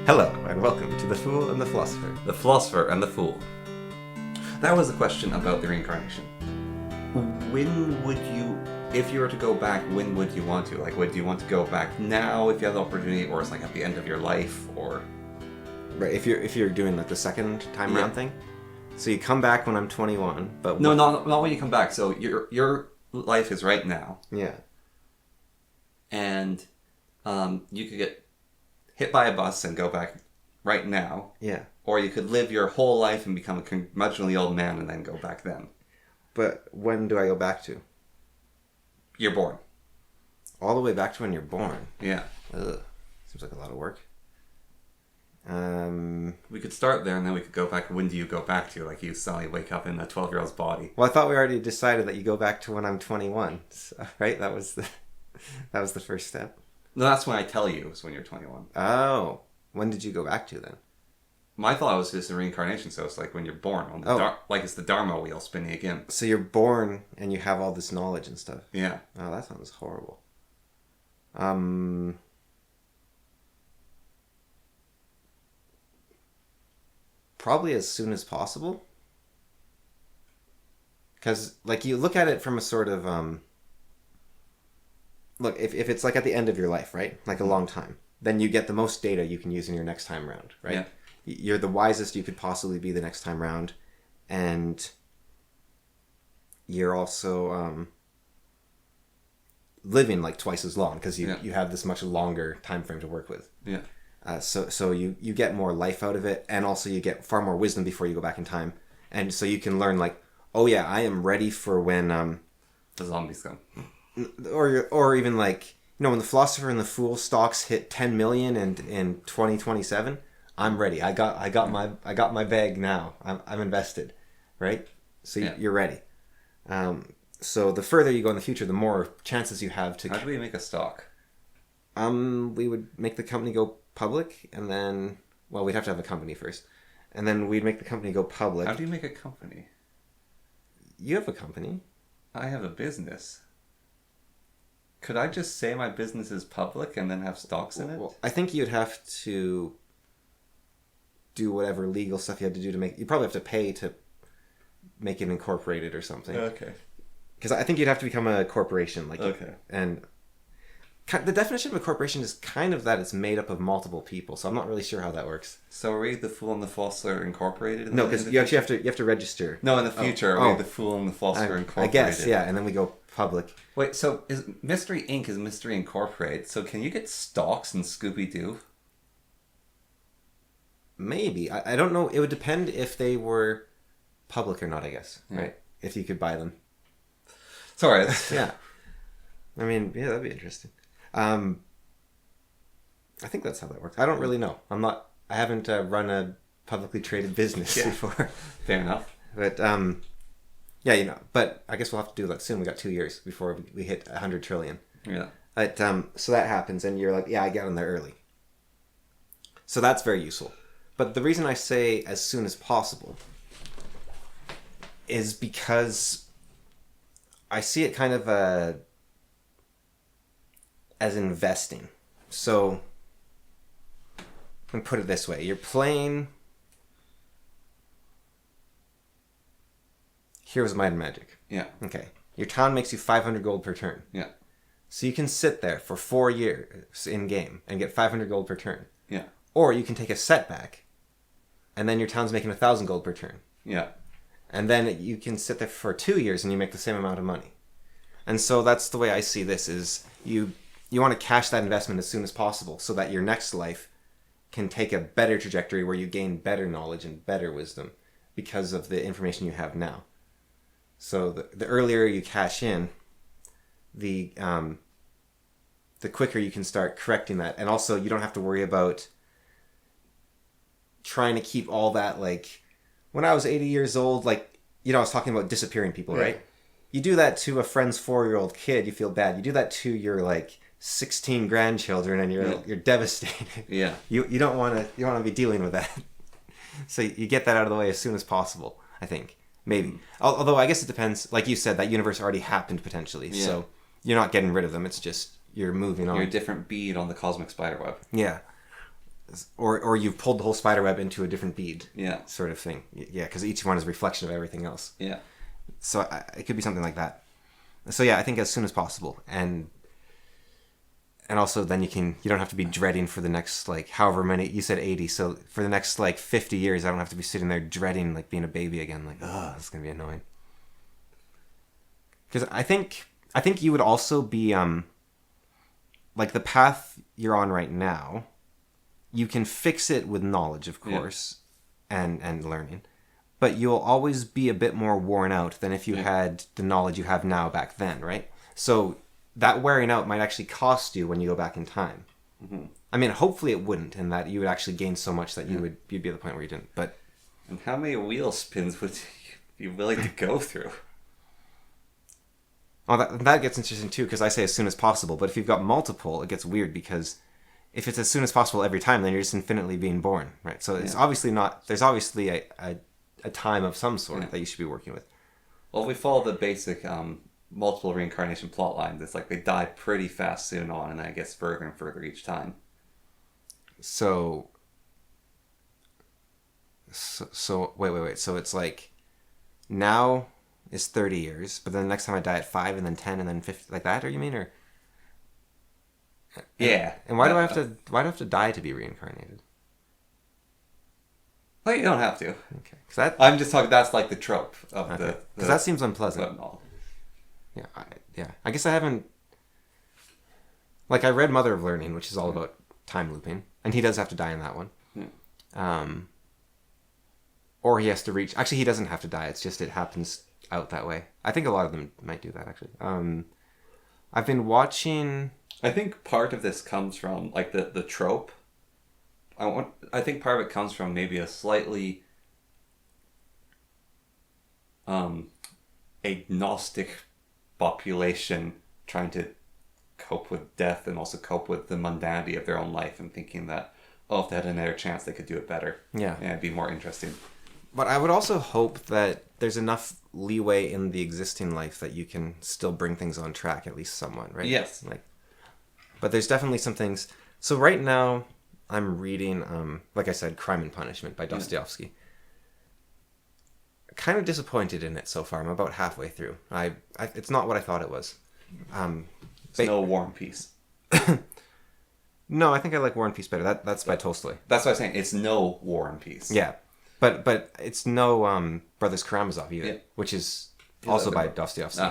Hello, and welcome to The Fool and the Philosopher. The Philosopher and the Fool. That was the question about the reincarnation. When would you, if you were to go back, when would you want to? Like, would you want to go back now if you had the opportunity, or it's like at the end of your life, or... Right, if you're doing like the second time round thing? So you come back when I'm 21, but... No, not when you come back. So your life is right now. Yeah. And you could get hit by a bus and go back right now. Yeah. Or you could live your whole life and become a curmudgeonly old man and then go back then. But when do I go back to? You're born. All the way back to when you're born? Yeah. Ugh. Seems like a lot of work. We could start there and then we could go back. When do you go back to? Like you suddenly wake up in a 12-year-old's body. Well, I thought we already decided that you go back to when I'm 21. So, right? That was the first step. No, that's when I tell you is when you're 21. Oh. When did you go back to then? My thought was just a reincarnation, so it's like when you're born. On the like it's the Dharma wheel spinning again. So you're born and you have all this knowledge and stuff. Yeah. Oh, that sounds horrible. Probably as soon as possible. Because, like, you look at it from a sort of, look, if it's like at the end of your life, right? Like a long time. Then you get the most data you can use in your next time round, right? Yeah. You're the wisest you could possibly be the next time round. And you're also living like twice as long because you have this much longer time frame to work with. Yeah. So you get more life out of it, and also you get far more wisdom before you go back in time. And so you can learn like, oh yeah, I am ready for when the zombies come. Or even like, you know, when the Philosopher and the Fool stocks hit 10 million in 2027, I'm ready. I got my bag now. I'm invested, right? So you're ready. So the further you go in the future, the more chances you have to. How do we make a stock? We would make the company go public, and then we'd have to have a company first, and then we'd make the company go public. How do you make a company? You have a company. I have a business. Could I just say my business is public and then have stocks in it? Well, I think you'd have to do whatever legal stuff you had to do to make... You probably have to pay to make it incorporated or something. Okay. Because I think you'd have to become a corporation. Like, okay. And the definition of a corporation is kind of that it's made up of multiple people, so I'm not really sure how that works. So are we the Fool and the Philosopher incorporated? No, because you actually have to register. No, in the future, are we the Fool and the Philosopher incorporated? I guess, yeah, and then we go public. Wait, so is Mystery Inc. is Mystery Incorporated, so can you get stocks in Scooby-Doo? Maybe. I don't know. It would depend if they were public or not, I guess, right? If you could buy them. Sorry. Yeah. I mean, yeah, that'd be interesting. I think that's how that works. I don't really know. I haven't run a publicly traded business before. Fair enough. But, yeah, you know, but I guess we'll have to do that soon. We got 2 years before we hit 100 trillion. Yeah. But, so that happens, and you're like, yeah, I got in there early. So that's very useful. But the reason I say as soon as possible is because I see it kind of as investing. So, let me put it this way. You're playing Heroes of Might and Magic. Yeah. Okay. Your town makes you 500 gold per turn. Yeah. So you can sit there for 4 years in game and get 500 gold per turn. Yeah. Or you can take a setback, and then your town's making 1,000 gold per turn. Yeah. And then you can sit there for 2 years and you make the same amount of money. And so that's the way I see this is you want to cash that investment as soon as possible so that your next life can take a better trajectory where you gain better knowledge and better wisdom because of the information you have now. So the earlier you cash in, the quicker you can start correcting that. And also you don't have to worry about trying to keep all that, like, when I was 80 years old, like, you know, I was talking about disappearing people, right? You do that to a friend's 4-year-old kid, you feel bad. You do that to your, like, 16 grandchildren, and you're devastated. Yeah. You don't want to be dealing with that. So you get that out of the way as soon as possible, I think. Maybe. Although I guess it depends. Like you said, that universe already happened potentially. Yeah. So you're not getting rid of them. It's just you're moving on. You're a different bead on the cosmic spiderweb. Yeah. or you've pulled the whole spider web into a different bead. Yeah. Sort of thing. Yeah, because each one is a reflection of everything else. Yeah. So it could be something like that. So yeah, I think as soon as possible, and also then you don't have to be dreading for the next like however many, you said 80, so for the next like 50 years I don't have to be sitting there dreading like being a baby again, like it's gonna be annoying. Because I think you would also be like the path you're on right now, you can fix it with knowledge, of course, and learning, but you'll always be a bit more worn out than if you had the knowledge you have now back then, right? So that wearing out might actually cost you when you go back in time. Mm-hmm. I mean, hopefully it wouldn't, and that you would actually gain so much that you'd be at the point where you didn't. But and how many wheel spins would you be willing to go through? Well, that gets interesting too, because I say as soon as possible, but if you've got multiple, it gets weird, because if it's as soon as possible every time, then you're just infinitely being born, right? So it's obviously not. There's obviously a time of some sort that you should be working with. Well, if we follow the basic multiple reincarnation plot line, it's like they die pretty fast soon on, and then it gets further and further each time. So wait. So it's like now is 30 years, but then the next time I die at 5, and then 10, and then 50, like that, or you mean, or? Yeah. And why do I have to die to be reincarnated? Well, you don't have to. Okay. I'm just talking. That's like the trope of the. Because that seems unpleasant. Yeah. I guess I haven't. Like, I read Mother of Learning, which is all about time looping, and he does have to die in that one. Or he has to reach. Actually, he doesn't have to die. It's just it happens out that way. I think a lot of them might do that, actually. I've been watching. I think part of this comes from like the trope. I think part of it comes from maybe a slightly agnostic population trying to cope with death and also cope with the mundanity of their own life, and thinking that if they had another chance they could do it better. Yeah, and it'd be more interesting. But I would also hope that there's enough leeway in the existing life that you can still bring things on track, at least somewhat, right? Yes. But there's definitely some things. So right now, I'm reading, like I said, Crime and Punishment by Dostoevsky. Kind of disappointed in it so far. I'm about halfway through. It's not what I thought it was. It's no War and Peace. No, I think I like War and Peace better. That's by Tolstoy. That's what I'm saying. It's no War and Peace. Yeah, but it's no Brothers Karamazov either, which is also by Dostoevsky.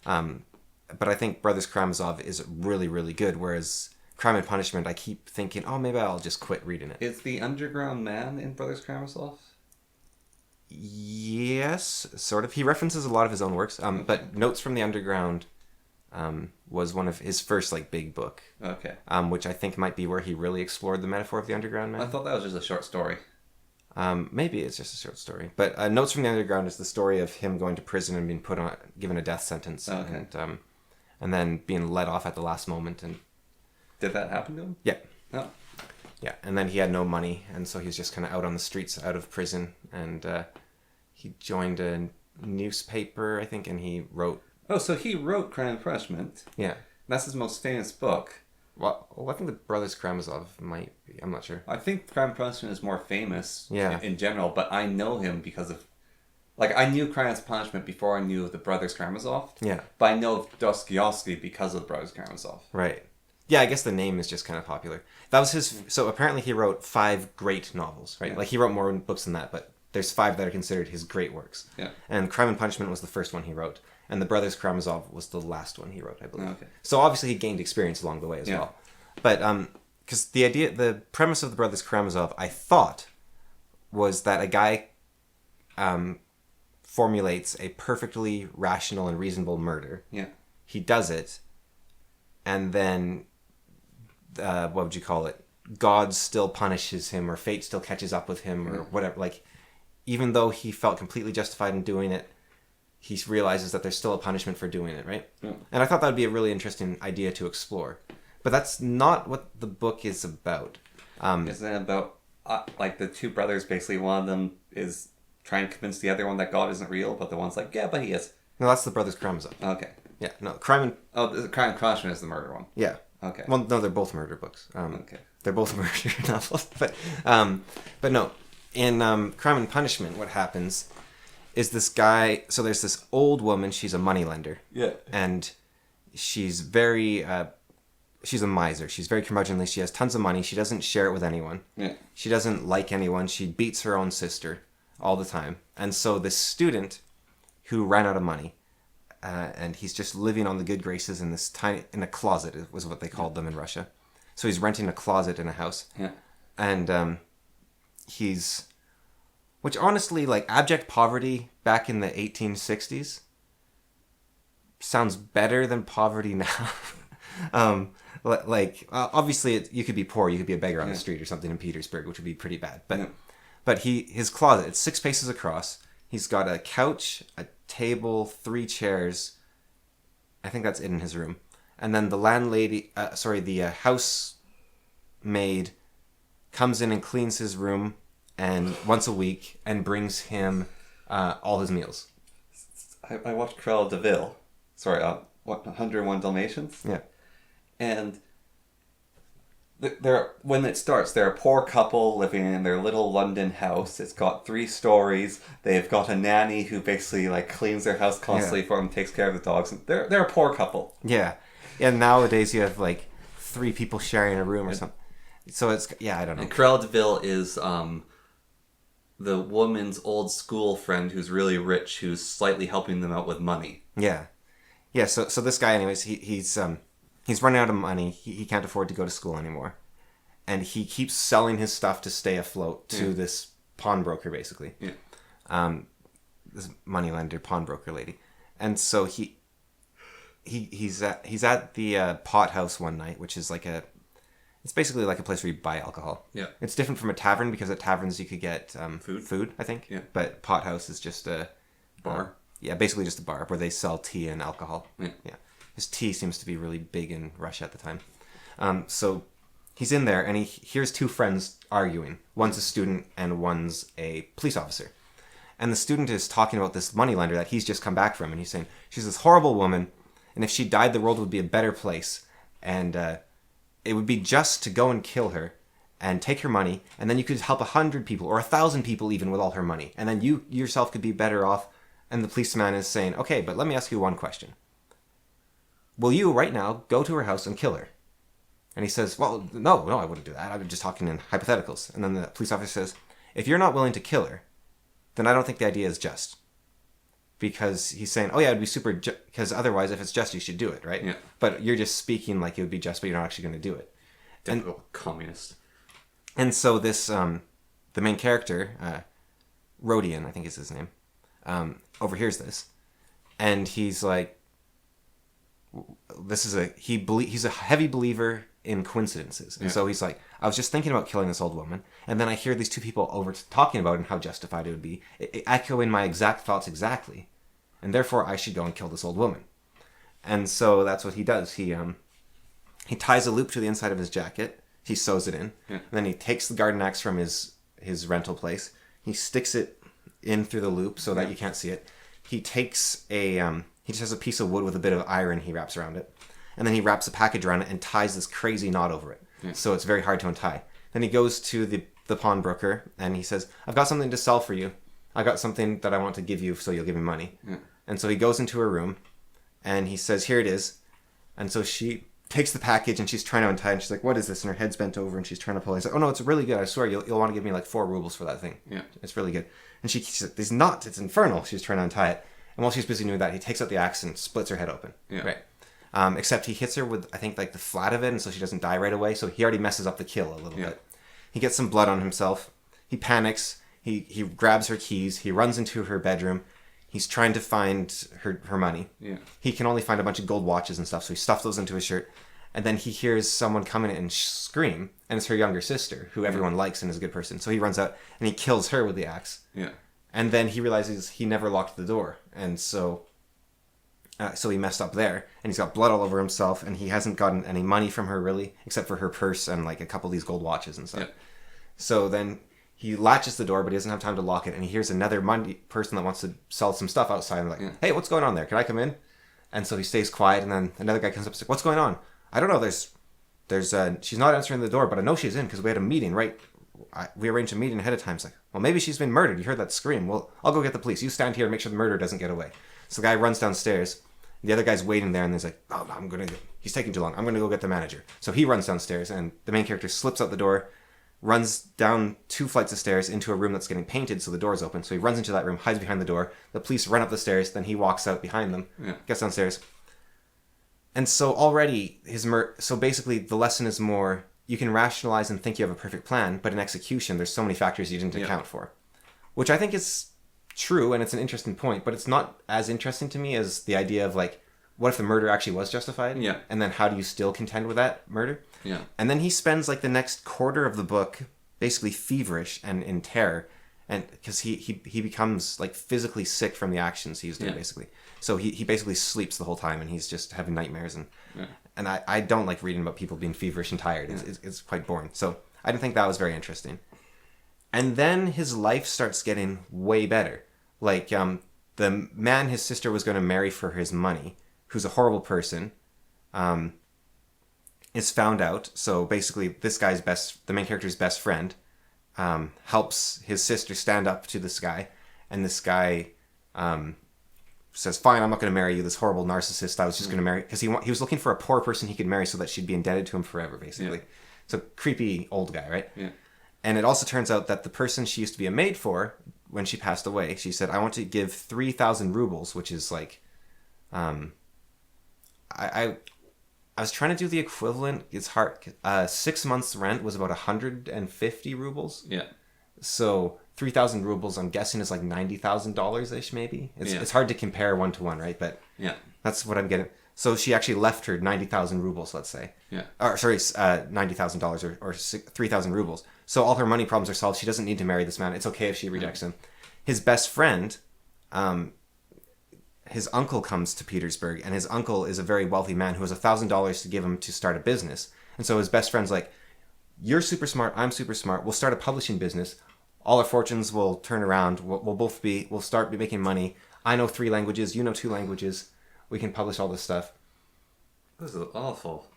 But I think Brothers Karamazov is really, really good, whereas Crime and Punishment, I keep thinking, maybe I'll just quit reading it. Is the underground man in Brothers Karamazov? Yes, sort of. He references a lot of his own works, but Notes from the Underground was one of his first big book. Okay. Which I think might be where he really explored the metaphor of the underground man. I thought that was just a short story. Maybe it's just a short story, but Notes from the Underground is the story of him going to prison and being given a death sentence, and then being let off at the last moment. And did that happen to him? Yeah. Oh. Yeah, and then he had no money, and so he was just kind of out on the streets, out of prison, and he joined a newspaper, I think, and he wrote. Oh, so he wrote Crime and Punishment. Yeah, that's his most famous book. Well, I think the Brothers Karamazov might be. I'm not sure. I think Crime and Punishment is more famous in general, but I know him because of... I knew Crime and Punishment before I knew the Brothers Karamazov. Yeah. But I know Dostoevsky because of the Brothers Karamazov. Right. Yeah, I guess the name is just kind of popular. That was his... So apparently he wrote 5 great novels, right? Yeah. He wrote more books than that, but there's 5 that are considered his great works. Yeah. And Crime and Punishment was the first one he wrote. And the Brothers Karamazov was the last one he wrote, I believe. Okay. So obviously he gained experience along the way as well. But because the premise of the Brothers Karamazov, I thought, was that a guy formulates a perfectly rational and reasonable murder. Yeah. He does it, and then what would you call it? God still punishes him, or fate still catches up with him, or whatever. Even though he felt completely justified in doing it, he realizes that there's still a punishment for doing it, right? Yeah. And I thought that would be a really interesting idea to explore. But that's not what the book is about. Isn't it about, the two brothers, basically one of them is trying to convince the other one that God isn't real, but the one's like, yeah, but he is. No, that's the Brothers Karamazov. Okay. Yeah, no, Crime and... Oh, the Crime and Punishment is the murder one. Yeah. Okay. Well, no, they're both murder books. Okay. They're both murder novels, but no. In Crime and Punishment, what happens is this guy. So there's this old woman. She's a moneylender. Yeah. And she's very. She's a miser. She's very curmudgeonly. She has tons of money. She doesn't share it with anyone. Yeah. She doesn't like anyone. She beats her own sister all the time. And so this student who ran out of money, and he's just living on the good graces in a closet, was what they called them in Russia. So he's renting a closet in a house. Yeah. And which honestly, like, abject poverty back in the 1860s sounds better than poverty now. Obviously, you could be poor, you could be a beggar on the street or something in Petersburg, which would be pretty bad. But his closet, it's 6 paces across. He's got a couch, a table, 3 chairs. I think that's it in his room. And then the housemaid comes in and cleans his room and once a week and brings him all his meals. I watched Cruella de Vil. Sorry, 101 Dalmatians? Yeah. And when it starts, they're a poor couple living in their little London house. It's got 3 stories. They've got a nanny who basically like cleans their house constantly for them, takes care of the dogs. And they're a poor couple. Yeah. And nowadays you have like 3 people sharing a room or something. So it's, I don't know. And Cruella de Vil is the woman's old school friend who's really rich, who's slightly helping them out with money. Yeah. Yeah, so this guy, anyways, he's running out of money. He can't afford to go to school anymore. And he keeps selling his stuff to stay afloat to this pawnbroker, basically. Yeah. This moneylender pawnbroker lady. And so he's at the pot house one night, which is it's basically like a place where you buy alcohol. Yeah. It's different from a tavern because at taverns you could get food, I think. Yeah. But pot house is just a Bar. Basically just a bar where they sell tea and alcohol. Yeah. His tea seems to be really big in Russia at the time. So he's in there and he hears 2 friends arguing. One's a student and one's a police officer. And the student is talking about this moneylender that he's just come back from. And he's saying, she's this horrible woman. And if she died, the world would be a better place. And it would be just to go and kill her and take her money. And then you could help 100 people or 1,000 people even with all her money. And then you yourself could be better off. And the policeman is saying, okay, but let me ask you one question. Will you right now go to her house and kill her? And he says, well, no, I wouldn't do that. I'm just talking in hypotheticals. And then the police officer says, if you're not willing to kill her, then I don't think the idea is just. Because he's saying, oh yeah, it'd be super because otherwise if it's just, you should do it, right? Yeah. But you're just speaking like it would be just, but you're not actually going to do it. Typical communist. And so this, the main character, Rodion, I think is his name, overhears this. And he's like, he's a heavy believer in coincidences. And so he's like, I was just thinking about killing this old woman. And then I hear these 2 people over talking about it and how justified it would be, echoing my exact thoughts exactly. And therefore I should go and kill this old woman. And so that's what he does. He ties a loop to the inside of his jacket. He sews it in. Yeah. And then he takes the garden axe from his rental place. He sticks it in through the loop so that you can't see it. He takes he just has a piece of wood with a bit of iron he wraps around it. And then he wraps a package around it and ties this crazy knot over it. Yeah. So it's very hard to untie. Then he goes to the pawnbroker and he says, I've got something to sell for you. I got something that I want to give you so you'll give me money. Yeah. And so he goes into her room and he says, here it is. And so she takes the package and she's trying to untie it. And she's like, what is this? And her head's bent over and she's trying to pull it. He's like, oh no, it's really good. I swear you'll want to give me like 4 rubles for that thing. Yeah. It's really good. And she's like, these knots, it's infernal. She's trying to untie it. And while she's busy doing that, he takes out the axe and splits her head open. Yeah. Right. Except he hits her with, I think, like the flat of it, and so she doesn't die right away. So he already messes up the kill a little bit. He gets some blood on himself. He panics. He grabs her keys. He runs into her bedroom. He's trying to find her money. Yeah. He can only find a bunch of gold watches and stuff, so he stuffs those into his shirt. And then he hears someone come in and scream, and it's her younger sister, who everyone likes and is a good person. So he runs out and he kills her with the axe. Yeah. And then he realizes he never locked the door, and so he messed up there, and he's got blood all over himself, and he hasn't gotten any money from her really, except for her purse and like a couple of these gold watches and stuff. Yeah. So then he latches the door, but he doesn't have time to lock it, and he hears another person that wants to sell some stuff outside, and like, hey, what's going on there? Can I come in? And so he stays quiet, and then another guy comes up and says, what's going on? I don't know, there's she's not answering the door, but I know she's in because we had a meeting, right? We arranged a meeting ahead of time. It's like, well, maybe she's been murdered. You heard that scream. Well, I'll go get the police. You stand here and make sure the murderer doesn't get away. So the guy runs downstairs. The other guy's waiting there, and he's like, oh, he's taking too long. I'm going to go get the manager. So he runs downstairs, and the main character slips out the door, runs down 2 flights of stairs into a room that's getting painted, so the door's open. So he runs into that room, hides behind the door. The police run up the stairs, then he walks out behind them, gets downstairs. And so already, so basically the lesson is more, you can rationalize and think you have a perfect plan, but in execution, there's so many factors you didn't account for. Which I think is true, and it's an interesting point, but it's not as interesting to me as the idea of like, what if the murder actually was justified? Yeah. And then how do you still contend with that murder? Yeah. And then he spends like the next quarter of the book basically feverish and in terror, and because he becomes like physically sick from the actions he's doing basically. So he basically sleeps the whole time, and he's just having nightmares, and I don't like reading about people being feverish and tired. It's quite boring. So I didn't think that was very interesting. And then his life starts getting way better. Like the man his sister was going to marry for his money, who's a horrible person, is found out. So basically, this guy's the main character's best friend, helps his sister stand up to this guy, and this guy says, "Fine, I'm not going to marry you, this horrible narcissist. I was just going to marry," because he was looking for a poor person he could marry so that she'd be indebted to him forever, basically. Yeah. So creepy old guy, right? Yeah. And it also turns out that the person she used to be a maid for, when she passed away, she said, "I want to give 3,000 rubles," which is like, I was trying to do the equivalent. It's hard. 6 months' rent was about 150 rubles. Yeah. So 3,000 rubles, I'm guessing, is like $90,000-ish, maybe. It's hard to compare one to one, right? But that's what I'm getting. So she actually left her 90,000 rubles, let's say. Yeah. Or sorry, $90,000 or 3,000 rubles. So all her money problems are solved. She doesn't need to marry this man. It's okay if she rejects him. His best friend, his uncle comes to Petersburg, and his uncle is a very wealthy man who has $1,000 to give him to start a business. And so his best friend's like, "You're super smart. I'm super smart. We'll start a publishing business. All our fortunes will turn around. We'll start making money. I know 3 languages. You know 2 languages. We can publish all this stuff." This is awful.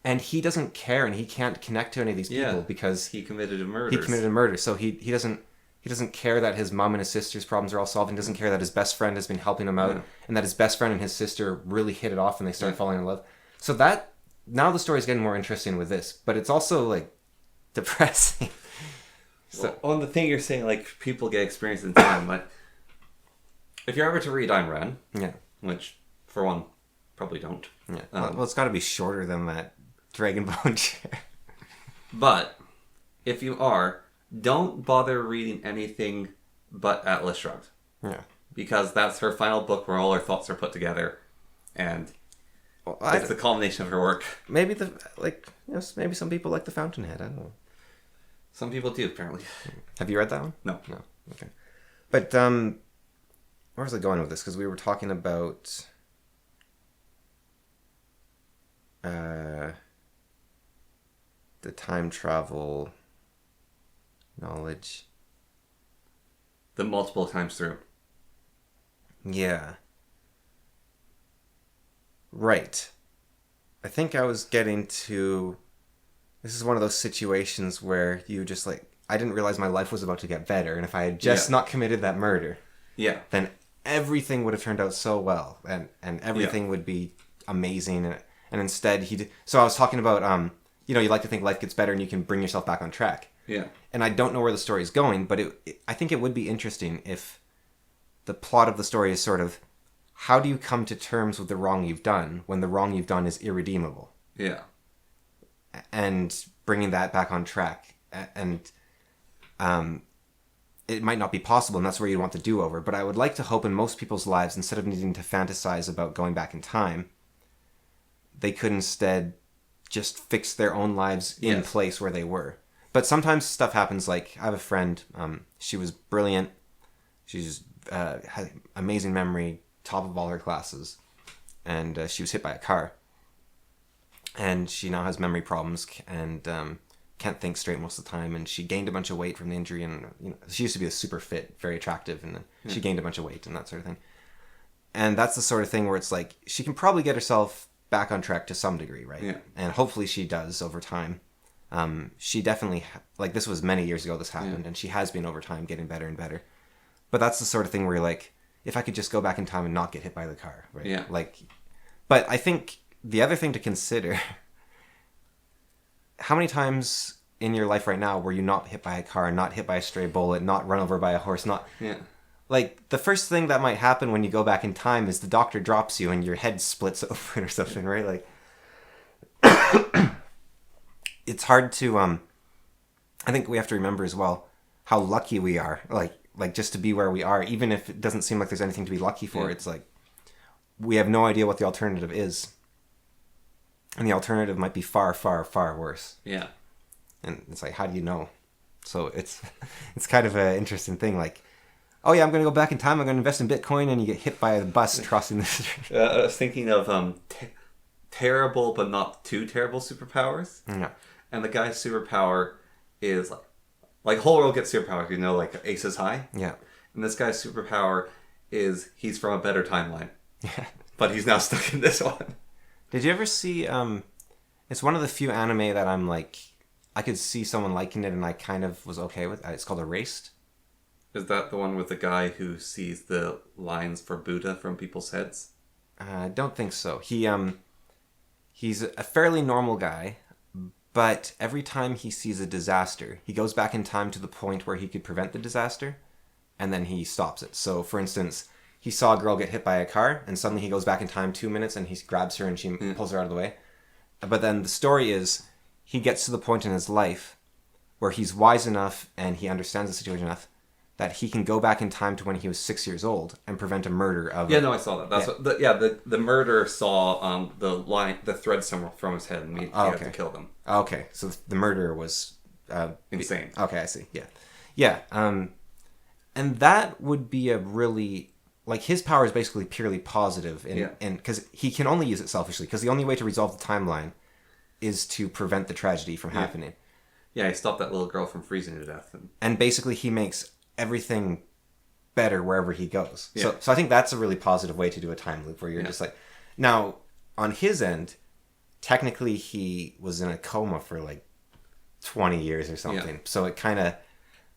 And he doesn't care, and he can't connect to any of these people because he committed a murder. So he doesn't care that his mom and his sister's problems are all solved. He doesn't care that his best friend has been helping him out, and that his best friend and his sister really hit it off and they started falling in love. So that now the story's getting more interesting with this, but it's also like depressing. So on the thing you're saying, like people get experience in time, like if you're ever to read Ayn Rand, which for one probably don't. Yeah. Well, it's got to be shorter than that Dragon Bone chair. But if you are, don't bother reading anything but Atlas Shrugged. Yeah. Because that's her final book where all her thoughts are put together, and it's the culmination of her work. Maybe maybe some people like The Fountainhead. I don't know. Some people do, apparently. Have you read that one? No. Okay. But where was I going with this? Because we were talking about the time travel knowledge. The multiple times through. Yeah. Right. I think I was getting to... This is one of those situations where you just like... I didn't realize my life was about to get better, and if I had just not committed that murder, then everything would have turned out so well, and everything would be amazing, and instead So I was talking about, you like to think life gets better and you can bring yourself back on track. Yeah. And I don't know where the story is going, but I think it would be interesting if the plot of the story is sort of, how do you come to terms with the wrong you've done when the wrong you've done is irredeemable? Yeah. And bringing that back on track. And it might not be possible, and that's where you want the do-over. But I would like to hope in most people's lives, instead of needing to fantasize about going back in time, they could instead just fix their own lives in place where they were. But sometimes stuff happens, like I have a friend, she was brilliant, she's had amazing memory, top of all her classes, and she was hit by a car. And she now has memory problems and can't think straight most of the time, and she gained a bunch of weight from the injury, and she used to be a super fit, very attractive, and then she gained a bunch of weight and that sort of thing. And that's the sort of thing where it's like, she can probably get herself back on track to some degree, right? Yeah. And hopefully she does over time. She definitely, like, this was many years ago this happened, and she has been over time getting better and better. But that's the sort of thing where you're like, if I could just go back in time and not get hit by the car, right? Yeah. Like, but I think the other thing to consider, how many times in your life right now were you not hit by a car, not hit by a stray bullet, not run over by a horse, not... Yeah. Like, the first thing that might happen when you go back in time is the doctor drops you and your head splits open or something, right? Like, it's hard to, I think we have to remember as well how lucky we are, like just to be where we are, even if it doesn't seem like there's anything to be lucky for. It's like, we have no idea what the alternative is. And the alternative might be far, far, far worse. Yeah. And it's like, how do you know? So it's kind of an interesting thing, like, oh yeah, I'm going to go back in time, I'm going to invest in Bitcoin, and you get hit by a bus crossing the street. I was thinking of terrible but not too terrible superpowers. Yeah. And the guy's superpower is like whole world gets superpowers, you know, like Aces High. Yeah. And this guy's superpower is he's from a better timeline. Yeah. But he's now stuck in this one. Did you ever see, it's one of the few anime that I'm like, I could see someone liking it and I kind of was okay with. It's called Erased. Is that the one with the guy who sees the lines for Buddha from people's heads? I don't think so. He's a fairly normal guy, but every time he sees a disaster, he goes back in time to the point where he could prevent the disaster, and then he stops it. So, for instance, he saw a girl get hit by a car, and suddenly he goes back in time 2 minutes, and he grabs her, and she pulls her out of the way. But then the story is, he gets to the point in his life where he's wise enough, and he understands the situation enough, that he can go back in time to when he was 6 years old and prevent a murder of... Yeah, no, I saw that. That's the murderer saw the thread somewhere from his head, and he had to kill them. Okay, so the murderer was... insane. Okay, I see, yeah. Yeah, and that would be a really... Like, his power is basically purely positive, because he can only use it selfishly, because the only way to resolve the timeline is to prevent the tragedy from happening. Yeah, he stopped that little girl from freezing to death. And basically he makes everything better wherever he goes. Yeah. So I think that's a really positive way to do a time loop, where you're just like... Now, on his end, technically he was in a coma for like 20 years or something. Yeah. So it kind of...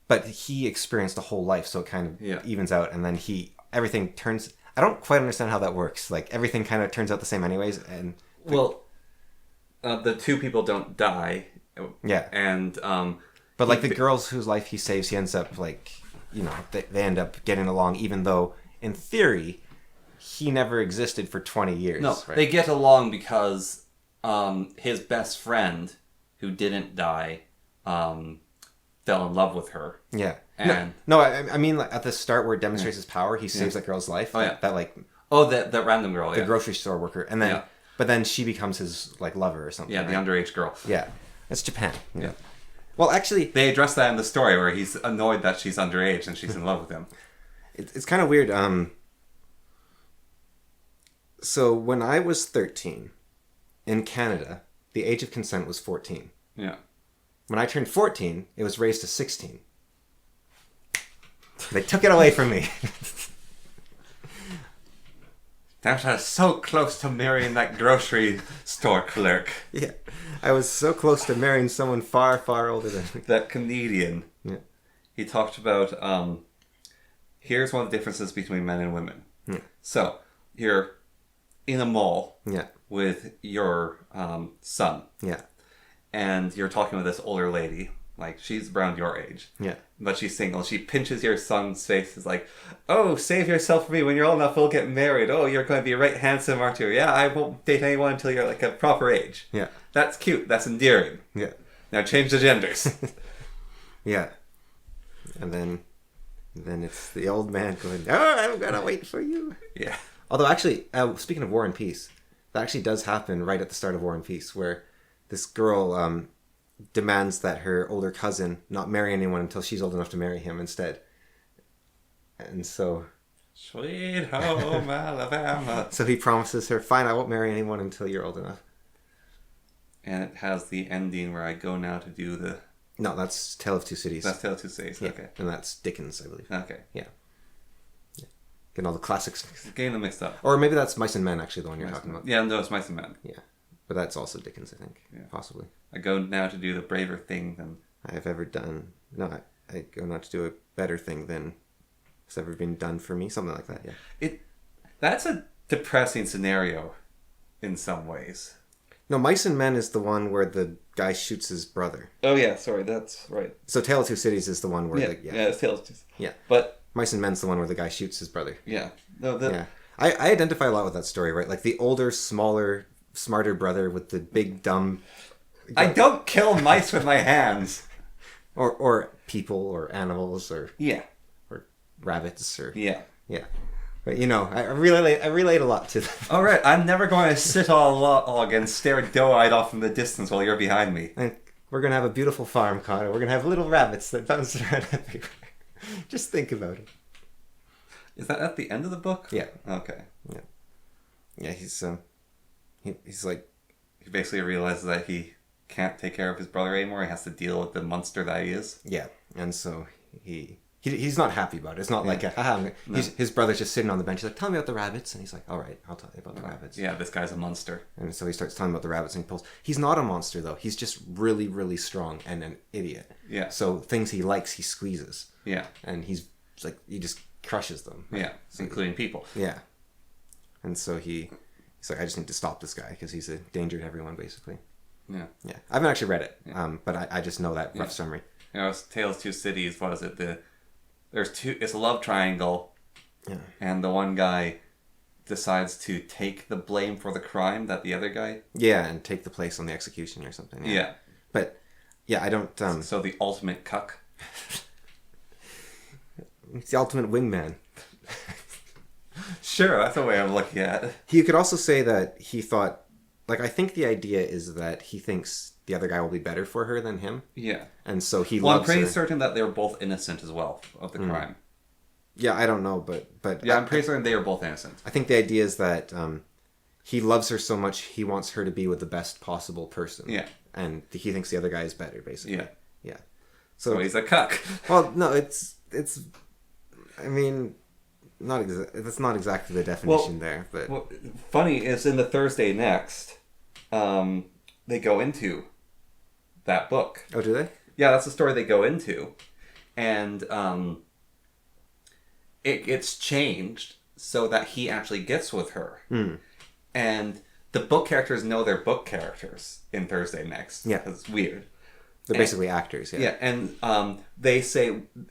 But he experienced a whole life, so it kind of evens out, and then everything turns... I don't quite understand how that works. Like, everything kind of turns out the same anyways, and... Well, the two people don't die. Yeah. And... But, like, the girls whose life he saves, he ends up, like... You know, they end up getting along, even though, in theory, he never existed for 20 years. No, right? They get along because his best friend, who didn't die, fell in love with her. Yeah. And I mean, like, at the start where it demonstrates his power, he saves that girl's life. Oh, yeah. That, like... Oh, that random girl, the grocery store worker. And then... But then she becomes his, like, lover or something. Yeah, the underage girl. Yeah. That's Japan. Yeah. Well, actually... They address that in the story where he's annoyed that she's underage and she's in love with him. It's kind of weird. So when I was 13, in Canada, the age of consent was 14. Yeah. When I turned 14, it was raised to 16. They took it away from me. That was so close to marrying that grocery store clerk. Yeah. I was so close to marrying someone far, far older than me. That comedian. Yeah. He talked about, here's one of the differences between men and women. Yeah. So, you're in a mall Yeah. with your son. Yeah. And you're talking with this older lady. Like, she's around your age. Yeah. But she's single. She pinches your son's face. Is like, oh, save yourself for me. When you're old enough, we'll get married. Oh, you're going to be right handsome, aren't you? Yeah, I won't date anyone until you're like a proper age. Yeah. That's cute. That's endearing. Yeah. Now change the genders. Yeah. And then it's the old man going, oh, I'm going to wait for you. Yeah. Although, actually, speaking of War and Peace, that actually does happen right at the start of War and Peace, where this girl demands that her older cousin not marry anyone until she's old enough to marry him instead. And so... Sweet home Alabama. So he promises her, fine, I won't marry anyone until you're old enough. And it has the ending where I go now to do the... No, that's Tale of Two Cities. That's Tale of Two Cities, yeah. Okay. And that's Dickens, I believe. Okay. Yeah. Getting all the classics. Getting them mixed up. Or maybe that's Mice and Men, actually, the one you're talking about. Yeah, no, it's Mice and Men. Yeah. But that's also Dickens, I think. Yeah. Possibly. I go now to do the braver thing than I have ever done. No, I go not to do a better thing than has ever been done for me. Something like that, yeah. That's a depressing scenario in some ways. No, Mice and Men is the one where the guy shoots his brother. Oh, yeah, sorry, that's right. So Tale of Two Cities is the one where... it's Tale of Two Cities. Yeah. But... Mice and Men's the one where the guy shoots his brother. Yeah. No, Yeah. I identify a lot with that story, right? Like the older, smaller, smarter brother with the big, dumb... I don't kill mice with my hands. Or people, or animals, or... Yeah. Or rabbits, or... Yeah. Yeah. But, you know, I relate a lot to that. All right, I'm never going to sit on a log and stare doe-eyed off in the distance while you're behind me. And we're going to have a beautiful farm, Connor. We're going to have little rabbits that bounce around everywhere. Just think about it. Is that at the end of the book? Yeah. Okay. Yeah. Yeah, he's like... He basically realizes that he can't take care of his brother anymore. He has to deal with the monster that he is. Yeah, and so he's not happy about it. It's not like his brother's just sitting on the bench. He's like, tell me about the rabbits. And he's like, all right, I'll tell you about the rabbits. Yeah, this guy's a monster. And so he starts telling about the rabbits and he pulls. He's not a monster, though. He's just really, really strong and an idiot. Yeah. So things he likes, he squeezes. Yeah. And he's like, he just crushes them. Yeah, so including people. Yeah. And so he's like, I just need to stop this guy because he's a danger to everyone, basically. Yeah. Yeah. I haven't actually read it, but I just know that rough summary. You know, it's Tales of Two Cities. What is it? It's a love triangle. Yeah. And the one guy decides to take the blame for the crime that the other guy... Yeah, and take the place on the execution or something. Yeah. But, yeah, I don't... So the ultimate cuck. It's the ultimate wingman. Sure, that's a way of looking at it. He could also say that he thought... Like, I think the idea is that he thinks the other guy will be better for her than him. Yeah. And so he Well, loves I'm pretty her. certain that they're both innocent as well of the crime. Yeah, I don't know, but Yeah, I'm pretty certain they are both innocent. I think the idea is that he loves her so much he wants her to be with the best possible person. Yeah. And he thinks the other guy is better, basically. Yeah. Yeah. So he's a cuck. Well, no, it's I mean, that's not exactly the definition there, but... Well, funny is in the Thursday Next, they go into that book. Oh, do they? Yeah, that's the story they go into. And it's changed so that he actually gets with her. Mm. And the book characters know they're book characters in Thursday Next. Yeah. It's weird. They're basically actors, yeah. Yeah, and they say...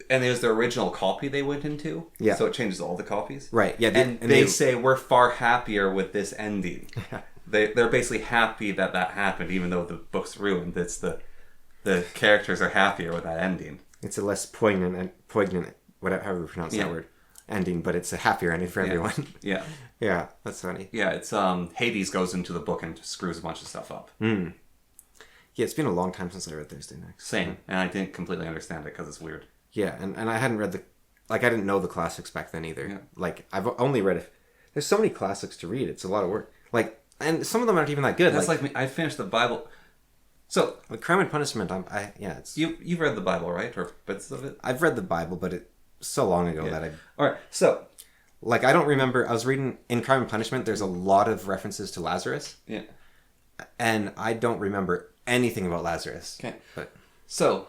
And it was the original copy they went into. Yeah. So it changes all the copies. Right, yeah. And they say, we're far happier with this ending. They're basically happy that happened, even though the book's ruined. It's the characters are happier with that ending. It's a less poignant, whatever, however you pronounce that word, ending, but it's a happier ending for everyone. Yeah. Yeah, that's funny. Yeah, it's Hades goes into the book and just screws a bunch of stuff up. Mm. Yeah, it's been a long time since I read Thursday Next. Same, and I didn't completely understand it because it's weird. Yeah, and I hadn't read I didn't know the classics back then either. Yeah. Like, I've only read there's so many classics to read, it's a lot of work. Like, and some of them aren't even that good. That's like me. I finished the Bible. So, with Crime and Punishment, it's... You've read the Bible, right? Or bits of it? I've read the Bible, but it's so long ago that I... Alright, so... Like, I don't remember... I was reading... In Crime and Punishment, there's a lot of references to Lazarus. Yeah. And I don't remember anything about Lazarus. Okay. But... So,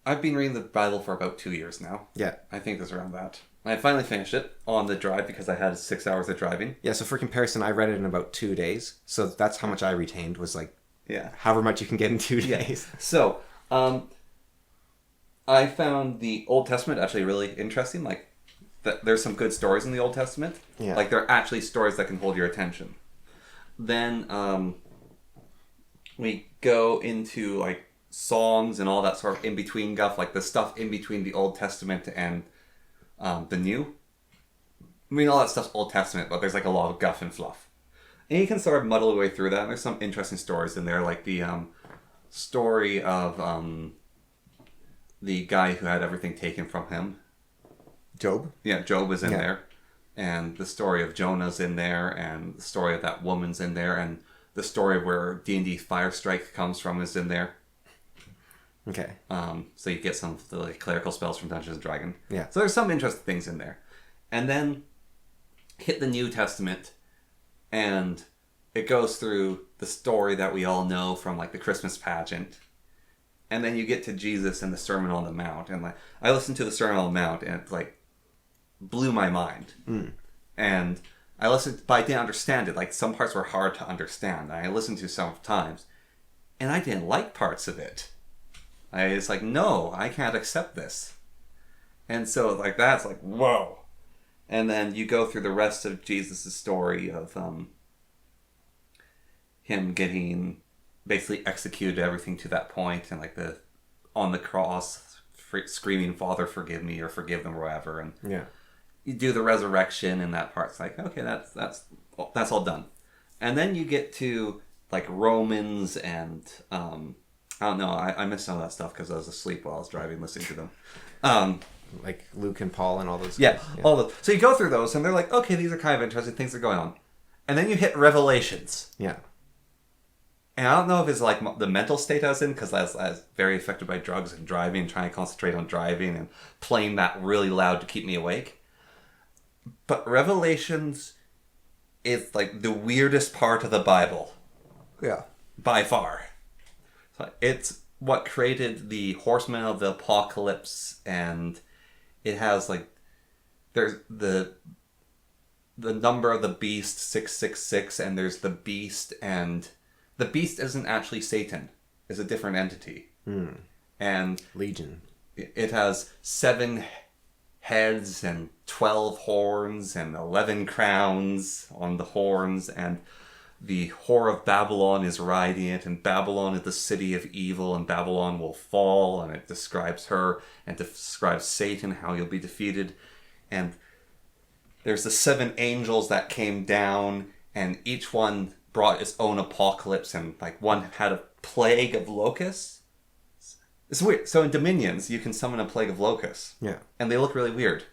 I've been reading the Bible for about 2 years now. Yeah. I think it's around that. I finally finished it on the drive because I had 6 hours of driving. Yeah, so for comparison, I read it in about 2 days. So that's how much I retained, was like... Yeah. However much you can get in 2 days. So, I found the Old Testament actually really interesting. Like, there's some good stories in the Old Testament. Yeah. Like, they're actually stories that can hold your attention. Then, we go into, like, Psalms and all that sort of in-between guff. Like, the stuff in between the Old Testament and the New. I mean, all that stuff's Old Testament, but there's, like, a lot of guff and fluff. And you can sort of muddle your way through that. And there's some interesting stories in there, like the story of the guy who had everything taken from him. Job? Yeah, Job is in there. And the story of Jonah's in there, and the story of that woman's in there, and the story where D&D Fire Strike comes from is in there. Okay. So you get some of the clerical spells from Dungeons & Dragons. Yeah. So there's some interesting things in there. And then hit the New Testament, and it goes through the story that we all know from like the Christmas pageant. And then you get to Jesus and the Sermon on the Mount. And like I listened to the Sermon on the Mount, and it like blew my mind. And I listened, but I didn't understand it. Like some parts were hard to understand. I listened to some times, and I didn't like parts of it. I was like, no, I can't accept this. And so like that's like, whoa. And then you go through the rest of Jesus' story of him getting basically executed, everything to that point, and like the on the cross screaming, "Father, forgive me," or "forgive them," or whatever. And you do the resurrection, and that part's like, okay, that's all done. And then you get to like Romans and I don't know, I missed some of that stuff because I was asleep while I was driving listening to them. Like Luke and Paul and all those. Yeah, all those. So you go through those, and they're like, okay, these are kind of interesting things that are going on. And then you hit Revelations. Yeah. And I don't know if it's like the mental state I was in, because I was very affected by drugs and driving, and trying to concentrate on driving and playing that really loud to keep me awake. But Revelations is like the weirdest part of the Bible. Yeah. By far. So it's what created the Horsemen of the Apocalypse, and it has like there's the number of the beast 666, and there's the beast, and the beast isn't actually Satan. It's a different entity. And Legion. It has 7 heads and 12 horns and 11 crowns on the horns, and the whore of Babylon is riding it, and Babylon is the city of evil, and Babylon will fall, and it describes her, and describes Satan, how he'll be defeated. And there's the 7 angels that came down, and each one brought its own apocalypse, and like one had a plague of locusts. It's weird. So in Dominions, you can summon a plague of locusts. Yeah. And they look really weird.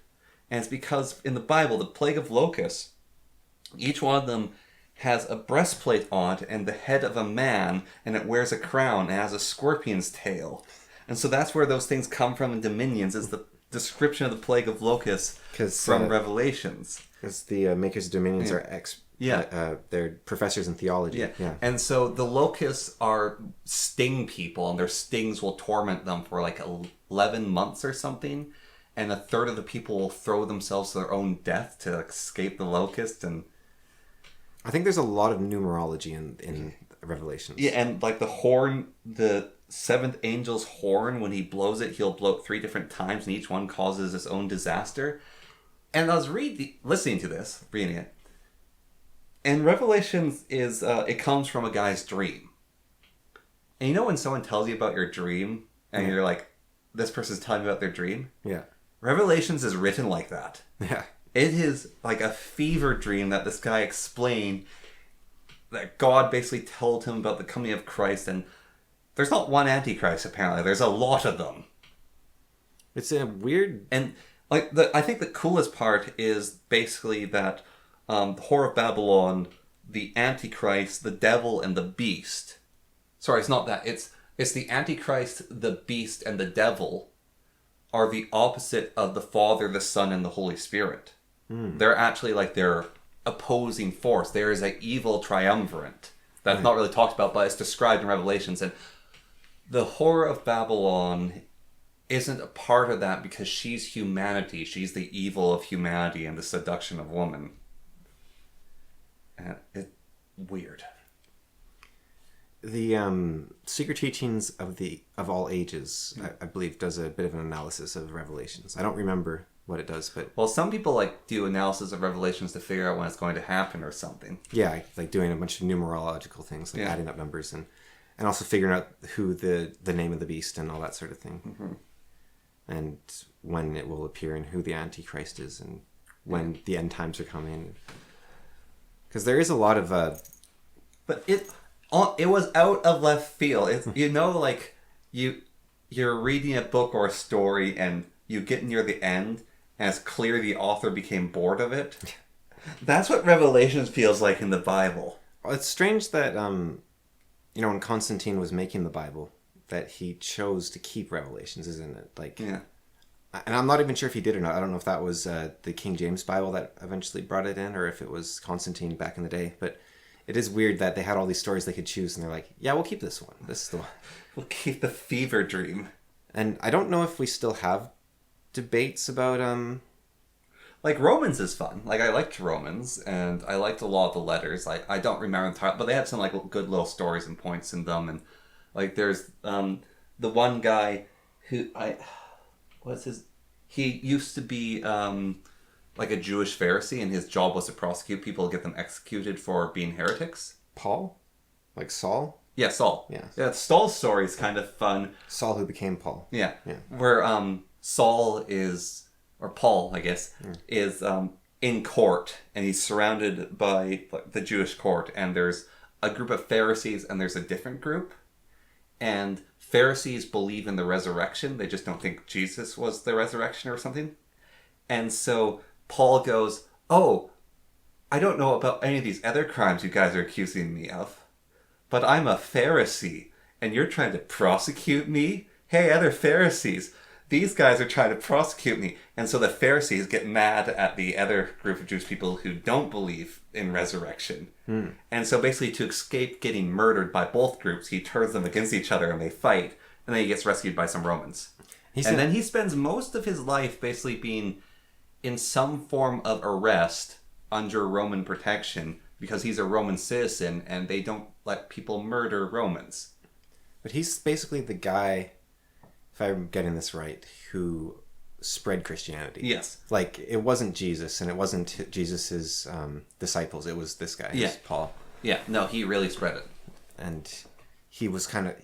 And it's because in the Bible, the plague of locusts, each one of them has a breastplate on it and the head of a man, and it wears a crown and has a scorpion's tail. And so that's where those things come from in Dominions, is the description of the plague of locusts from Revelations. Because the makers of Dominions are they're professors in theology. Yeah. And so the locusts are sting people, and their stings will torment them for like 11 months or something. And a third of the people will throw themselves to their own death to escape the locust. And I think there's a lot of numerology in Revelations. Yeah, and like the horn, the 7th angel's horn, when he blows it, he'll blow it 3 different times, and each one causes its own disaster. And I was reading it. And Revelations is, it comes from a guy's dream. And you know when someone tells you about your dream, and you're like, this person's telling you about their dream? Yeah. Revelations is written like that. Yeah. It is like a fever dream that this guy explained, that God basically told him about the coming of Christ, and there's not one Antichrist apparently, there's a lot of them. It's a weird... And like I think the coolest part is basically that the whore of Babylon, the Antichrist, the devil, and the beast. Sorry, it's not that. It's the Antichrist, the beast, and the devil are the opposite of the Father, the Son, and the Holy Spirit. They're actually like their opposing force. There is an evil triumvirate that's not really talked about, but it's described in Revelations. And the whore of Babylon isn't a part of that because she's humanity. She's the evil of humanity and the seduction of woman. And it's weird. The Secret Teachings of All Ages, I believe, does a bit of an analysis of Revelations. I don't remember what it does, but... Well, some people like do analysis of Revelations to figure out when it's going to happen or something. Yeah, like doing a bunch of numerological things, like adding up numbers and also figuring out who the name of the beast and all that sort of thing. Mm-hmm. And when it will appear and who the Antichrist is and when the end times are coming. Because there is a lot of... But it was out of left field. It's, you know, like you're reading a book or a story and you get near the end and it's clear the author became bored of it. That's what Revelations feels like in the Bible. Well, it's strange that, when Constantine was making the Bible, that he chose to keep Revelations, isn't it? Like, and I'm not even sure if he did or not. I don't know if that was the King James Bible that eventually brought it in, or if it was Constantine back in the day. But it is weird that they had all these stories they could choose, and they're like, yeah, we'll keep this one. This is the one. We'll keep the fever dream. And I don't know if we still have debates about Like, Romans is fun. Like, I liked Romans, and I liked a lot of the letters. Like, I don't remember the title, but they had some, like, good little stories and points in them. And, like, there's the one guy who, he used to be, like, a Jewish Pharisee, and his job was to prosecute people, get them executed for being heretics. Paul? Like Saul? Yeah, Saul. Yeah, Saul's story is kind of fun. Saul who became Paul. Yeah. Where Saul is... or Paul, I guess, is in court, and he's surrounded by the Jewish court, and there's a group of Pharisees, and there's a different group, and Pharisees believe in the resurrection, they just don't think Jesus was the resurrection or something, and so Paul goes, oh, I don't know about any of these other crimes you guys are accusing me of, but I'm a Pharisee, and you're trying to prosecute me? Hey, other Pharisees, these guys are trying to prosecute me. And so the Pharisees get mad at the other group of Jewish people who don't believe in resurrection. And so basically, to escape getting murdered by both groups, he turns them against each other and they fight. And then he gets rescued by some Romans. And then he spends most of his life basically being in some form of arrest under Roman protection because he's a Roman citizen and they don't let people murder Romans. But he's basically the guy, if I'm getting this right, who spread Christianity. Yes. Like, it wasn't Jesus, and it wasn't Jesus's disciples. It was this guy, Paul. Yeah, no, he really spread it. And he was kind of...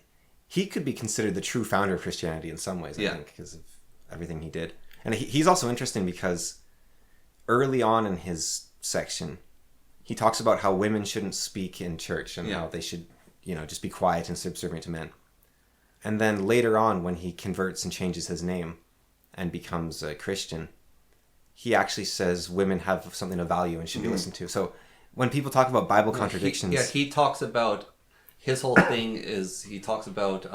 He could be considered the true founder of Christianity in some ways, I think, because of everything he did. And he's also interesting because early on in his section, he talks about how women shouldn't speak in church and how they should, just be quiet and subservient to men. And then later on, when he converts and changes his name and becomes a Christian, he actually says women have something of value and should be listened to. So when people talk about Bible contradictions... He talks about... His whole thing is, he talks about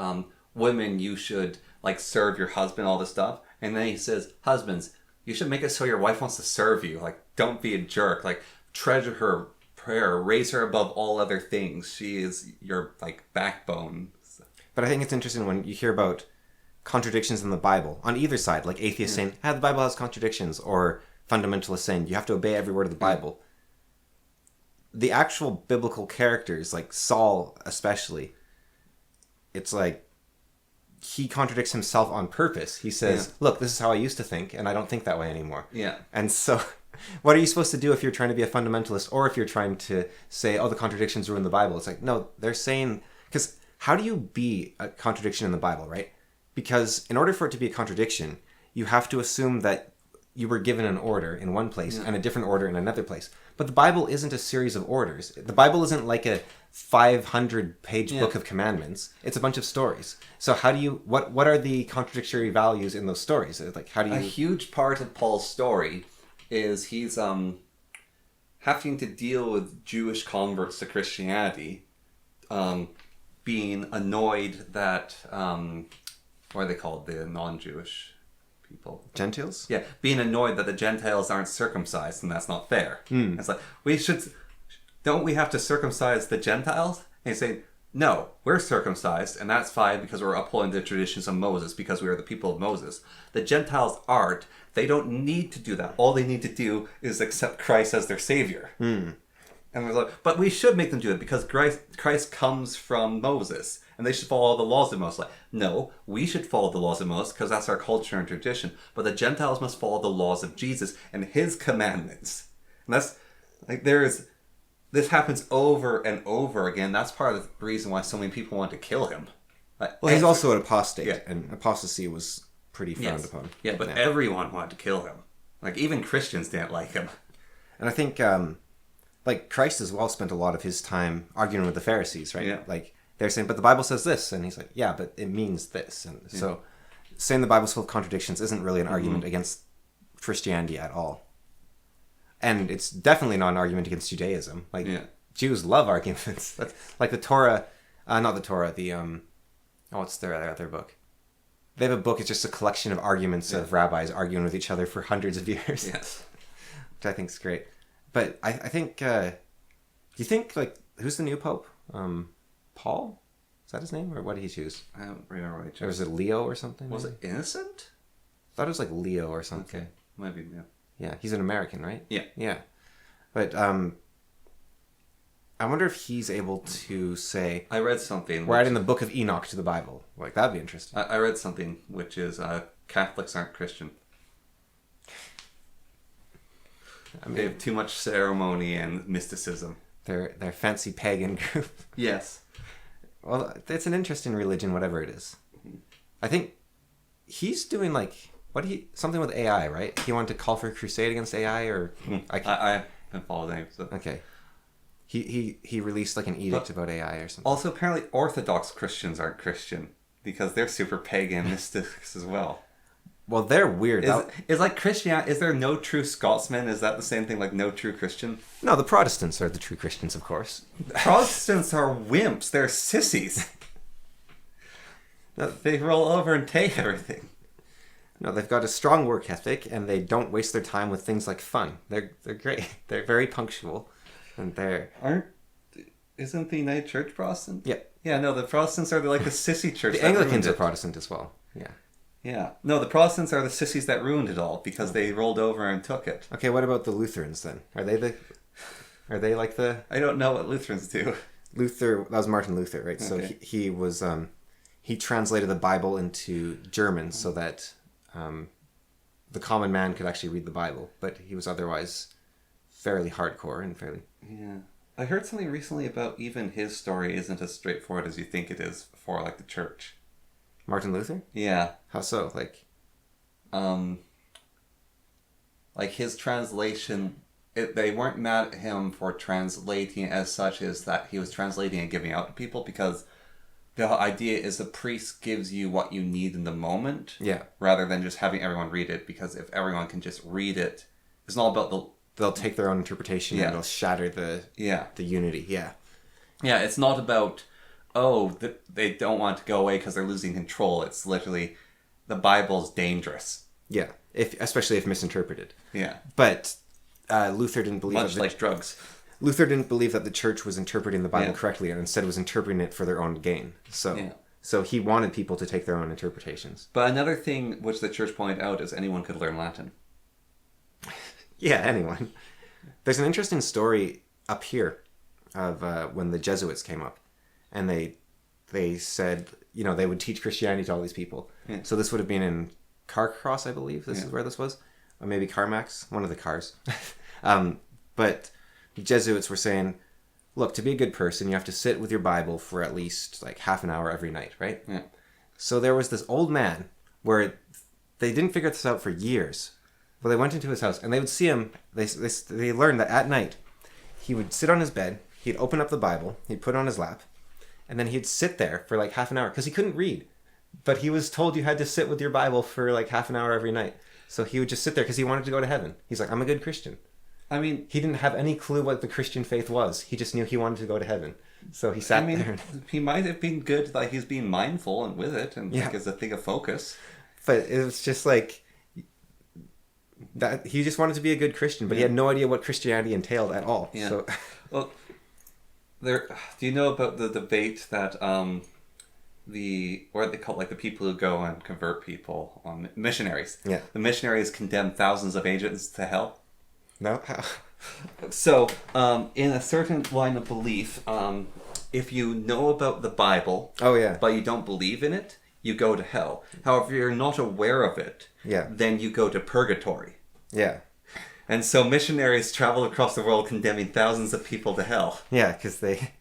women, you should, serve your husband, all this stuff. And then he says, husbands, you should make it so your wife wants to serve you. Don't be a jerk. Treasure her prayer. Raise her above all other things. She is your, backbone. But I think it's interesting when you hear about contradictions in the Bible on either side, like atheists saying, the Bible has contradictions, or fundamentalists saying you have to obey every word of the Bible. The actual biblical characters, like Saul especially, it's like he contradicts himself on purpose. He says, look, this is how I used to think, and I don't think that way anymore. Yeah. And so what are you supposed to do if you're trying to be a fundamentalist, or if you're trying to say, oh, the contradictions ruin the Bible? It's like, no, they're saying... Because how do you be a contradiction in the Bible, right? Because in order for it to be a contradiction, you have to assume that you were given an order in one place and a different order in another place. But the Bible isn't a series of orders. The Bible isn't like a 500-page book of commandments. It's a bunch of stories. So how do you... What are the contradictory values in those stories? How do you... A huge part of Paul's story is he's having to deal with Jewish converts to Christianity, being annoyed that... what are they called? The non-Jewish... people. Gentiles? Yeah, being annoyed that the Gentiles aren't circumcised, and that's not fair. It's like, don't we have to circumcise the Gentiles? And he's saying, no, we're circumcised, and that's fine because we're upholding the traditions of Moses, because we are the people of Moses. The Gentiles aren't. They don't need to do that. All they need to do is accept Christ as their savior. And we're like, but we should make them do it because Christ comes from Moses, and they should follow the laws of Moses. No, we should follow the laws of Moses because that's our culture and tradition. But the Gentiles must follow the laws of Jesus and his commandments. And that's this happens over and over again. That's part of the reason why so many people want to kill him. He's also an apostate, and apostasy was pretty frowned upon. Yeah, but everyone wanted to kill him. Even Christians didn't like him. And I think, Christ as well spent a lot of his time arguing with the Pharisees, right? Yeah. They're saying, but the Bible says this. And he's like, yeah, but it means this. And so saying the Bible's full of contradictions isn't really an argument against Christianity at all. And it's definitely not an argument against Judaism. Jews love arguments. That's, the Torah, not the Torah, what's their other book? They have a book. It's just a collection of arguments of rabbis arguing with each other for hundreds of years. Yes. Which I think is great. But I think, do you think, like, who's the new pope? Paul? Is that his name? Or what did he choose? I don't remember what he chose. Or was it Leo or something? Was it Innocent? I thought it was like Leo or something. Okay. Might be, yeah. Yeah, he's an American, right? Yeah. Yeah. But I wonder if he's able to say, I read something. we're adding the Book of Enoch to the Bible. Like, that'd be interesting. I read something which is Catholics aren't Christian. I mean, They have too much ceremony and mysticism. they're fancy pagan group. Yes. Well, it's an interesting religion, whatever it is. I think he's doing like something with AI, right? He wanted to call for a crusade against AI, or I haven't followed any. So. Okay. He released like an edict about AI or something. Also, apparently, Orthodox Christians aren't Christian because they're super pagan mystics as well. Well, they're weird. Is like Christian? Is there no true Scotsman? Is that the same thing like no true Christian? No, the Protestants are the true Christians, of course. Protestants are wimps. They're sissies. They roll over and take everything. No, they've got a strong work ethic, and they don't waste their time with things like fun. They're great. They're very punctual, and they're Isn't the United Church Protestant? Yeah. Yeah. No, the Protestants are like the sissy church. The that Anglicans ruined are it. Protestant as well. Yeah. Yeah. No, the Protestants are the sissies that ruined it all because they rolled over and took it. Okay, what about the Lutherans then? Are they like the I don't know what Lutherans do. Luther? That was Martin Luther, right? So Okay. he was he translated the Bible into German so that the common man could actually read the Bible, but he was otherwise fairly hardcore and fairly. Yeah. I heard something recently about even his story isn't as straightforward as you think it is for like the church. Martin Luther? Yeah. How so? Like his translation, they weren't mad at him for translating as such as that he was translating and giving out to people because the idea is the priest gives you what you need in the moment. Yeah. Rather than just having everyone read it, because if everyone can just read it, it's not about They'll take their own interpretation and it'll shatter the unity. Yeah. Yeah, it's not about, they don't want to go away because they're losing control. It's literally, the Bible's dangerous. Yeah. Especially if misinterpreted. Yeah. But Luther didn't believe Much like drugs. Luther didn't believe that the church was interpreting the Bible Yeah. correctly, and instead was interpreting it for their own gain. So he wanted people to take their own interpretations. But another thing which the church pointed out is anyone could learn Latin. Yeah, anyone. There's an interesting story up here of when the Jesuits came up, and they said, they would teach Christianity to all these people. Yeah. So this would have been in Carcross, I believe. This is where this was. Or maybe Carmax, one of the cars. But the Jesuits were saying, look, to be a good person, you have to sit with your Bible for at least like half an hour every night, right? Yeah. So there was this old man where they didn't figure this out for years. Well, they went into his house and they would see him. They learned that at night he would sit on his bed. He'd open up the Bible. He'd put it on his lap, and then he'd sit there for like half an hour because he couldn't read. But he was told you had to sit with your Bible for like half an hour every night. So he would just sit there because he wanted to go to heaven. He's like, I'm a good Christian. I mean, He didn't have any clue what the Christian faith was. He just knew he wanted to go to heaven. So he sat there. he might have been good, like he's being mindful and with it, and Yeah. like as a thing of focus. But it was just like that. He just wanted to be a good Christian, but he had no idea what Christianity entailed at all. Yeah. So Well, do you know about the debate that what they call like the people who go and convert people, missionaries? Yeah. The missionaries condemn thousands of agents to hell. no, how? So, in a certain line of belief, if you know about the Bible, Oh yeah, but you don't believe in it, you go to hell. However, if you're not aware of it, Yeah. then you go to purgatory. yeah, And so missionaries travel across the world condemning thousands of people to hell. yeah, because they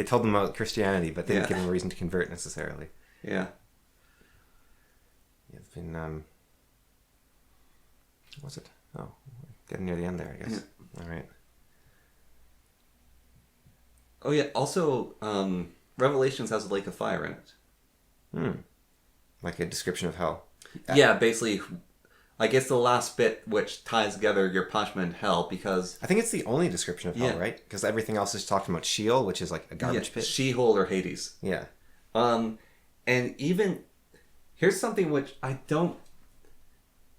told them about Christianity, but they didn't Yeah. give them a reason to convert necessarily. Yeah. It's been what's it? Oh, getting near the end there, I guess. All right. Oh yeah, also, Revelations has a lake of fire in it. Like a description of hell. Yeah, basically, like it's the last bit which ties together your punishment in hell because... I think it's the only description of hell, Yeah. right? Because everything else is talking about Sheol, which is like a garbage pit. Sheol or Hades. Yeah. And even Here's something which I don't...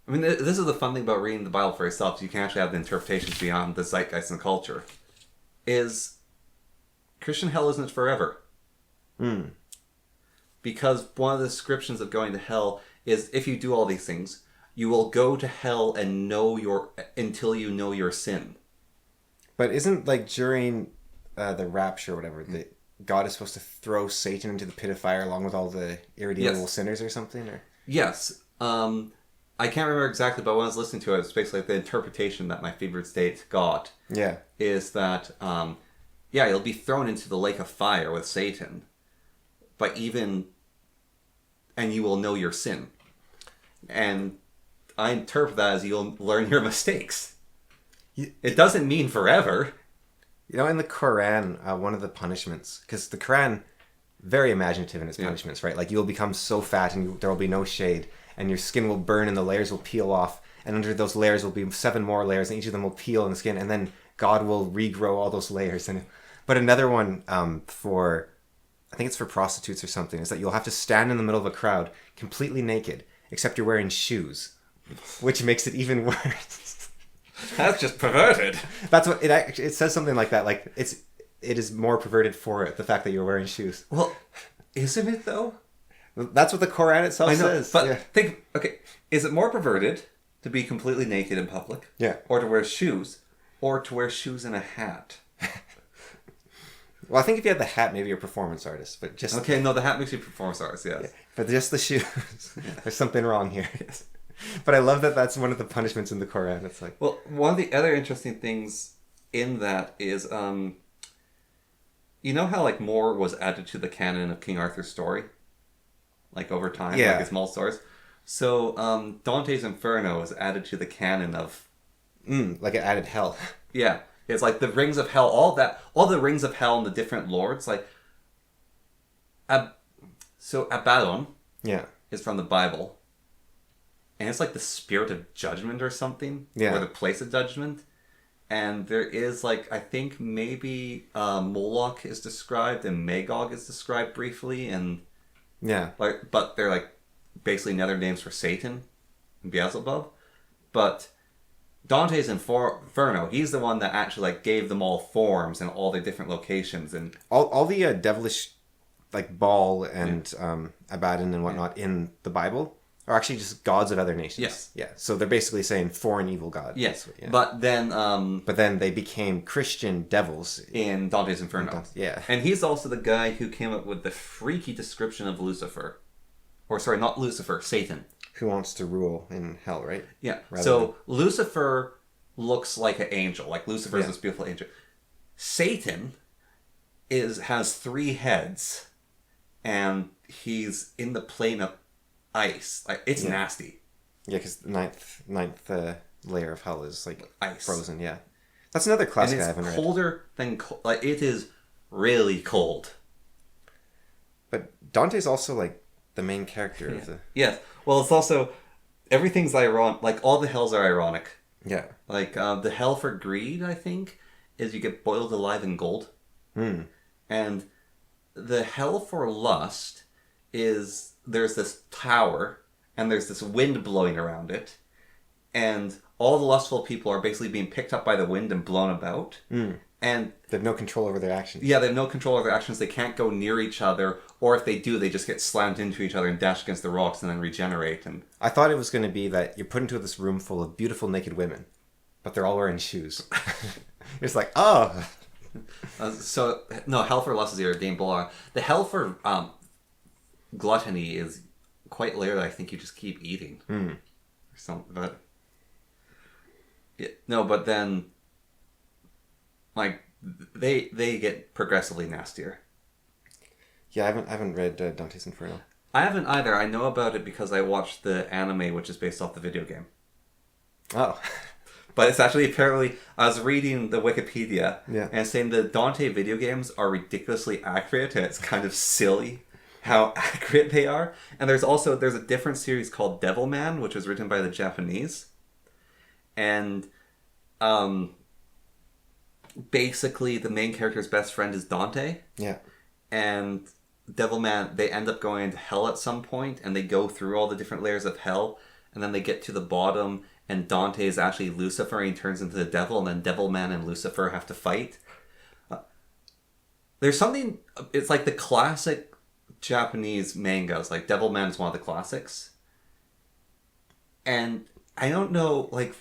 I mean, this is the fun thing about reading the Bible for yourself. So you can actually have the interpretations beyond the zeitgeist and culture. Is Christian hell isn't forever. Because one of the descriptions of going to hell is if you do all these things, you will go to hell and until you know your sin. But isn't like during the rapture or whatever, God is supposed to throw Satan into the pit of fire along with all the irredeemable sinners or something? Or yes. I can't remember exactly, but when I was listening to it, it's basically like the interpretation that my favorite state got. Yeah. Is that, you'll be thrown into the lake of fire with Satan, and you will know your sin. And I interpret that as you'll learn your mistakes. It doesn't mean forever. You know, in the Quran, one of the punishments, because the Quran, very imaginative in its punishments, right? Like, you'll become so fat and there will be no shade, and your skin will burn and the layers will peel off, and under those layers will be 7 more layers, and each of them will peel in the skin, and then God will regrow all those layers. But another one I think it's for prostitutes or something, is that you'll have to stand in the middle of a crowd completely naked, except you're wearing shoes, which makes it even worse. That's just perverted. That's what it says, something like that. Like it is more perverted for the fact that you're wearing shoes. Well, isn't it though? That's what the Quran itself says. But think, okay, is it more perverted to be completely naked in public? Yeah. Or to wear shoes? Or to wear shoes and a hat? Well, I think if you had the hat, maybe you're a performance artist. But just okay, no, the hat makes you a performance artist, yes. Yeah, but just the shoes, there's something wrong here. Yes. But I love that that's one of the punishments in the Quran. It's like, well, one of the other interesting things in that is, you know how like more was added to the canon of King Arthur's story, like over time, like his small stories. So Dante's Inferno is added to the canon of, like it added hell. Yeah. It's like the rings of hell, all the rings of hell and the different lords. Like, so Abaddon, is from the Bible, and it's like the spirit of judgment or something, or the place of judgment. And there is like, I think maybe Moloch is described and Magog is described briefly, and but they're like basically nether names for Satan and Beelzebub, but. Dante's Inferno, he's the one that actually like gave them all forms and all their different locations, and all the devilish like Baal and Abaddon and whatnot in the Bible are actually just gods of other nations. Yes. Yeah. So they're basically saying foreign evil gods. Yes. Yeah. But then they became Christian devils in Dante's Inferno. Yeah. And he's also the guy who came up with the freaky description of Lucifer. Or sorry, not Lucifer, Satan. Who wants to rule in hell, right? Yeah. So Lucifer looks like an angel. Like Lucifer is this beautiful angel. Satan has 3 heads, and he's in the plane of ice. Like it's nasty. Yeah, because the ninth layer of hell is like ice, frozen. Yeah, that's another classic I haven't read. Colder than like it is really cold. But Dante's also like the main character of the. Yes. Well, it's also everything's ironic. Like all the hells are ironic. Yeah. Like the hell for greed, I think, is you get boiled alive in gold. And the hell for lust is there's this tower and there's this wind blowing around it, and all the lustful people are basically being picked up by the wind and blown about. And they have no control over their actions. Yeah, they have no control over their actions. They can't go near each other, or if they do, they just get slammed into each other and dash against the rocks and then regenerate. And I thought it was going to be that you're put into this room full of beautiful naked women, but they're all wearing shoes. It's like, oh. So, no, hell for lust is your game below. The hell for gluttony is quite layered. I think you just keep eating. Or something, but... Yeah, no, but then... Like, they get progressively nastier. Yeah, I haven't read Dante's Inferno. I haven't either. I know about it because I watched the anime, which is based off the video game. Oh. But it's actually apparently... I was reading the Wikipedia, and it's saying the Dante video games are ridiculously accurate, and it's kind of silly how accurate they are. And there's a different series called Devilman, which was written by the Japanese. And... basically the main character's best friend is Dante. Yeah. And Devilman, they end up going into hell at some point, and they go through all the different layers of hell, and then they get to the bottom, and Dante is actually Lucifer, and he turns into the devil, and then Devilman and Lucifer have to fight. There's something, it's like the classic Japanese mangas, like Devilman is one of the classics. And I don't know, like,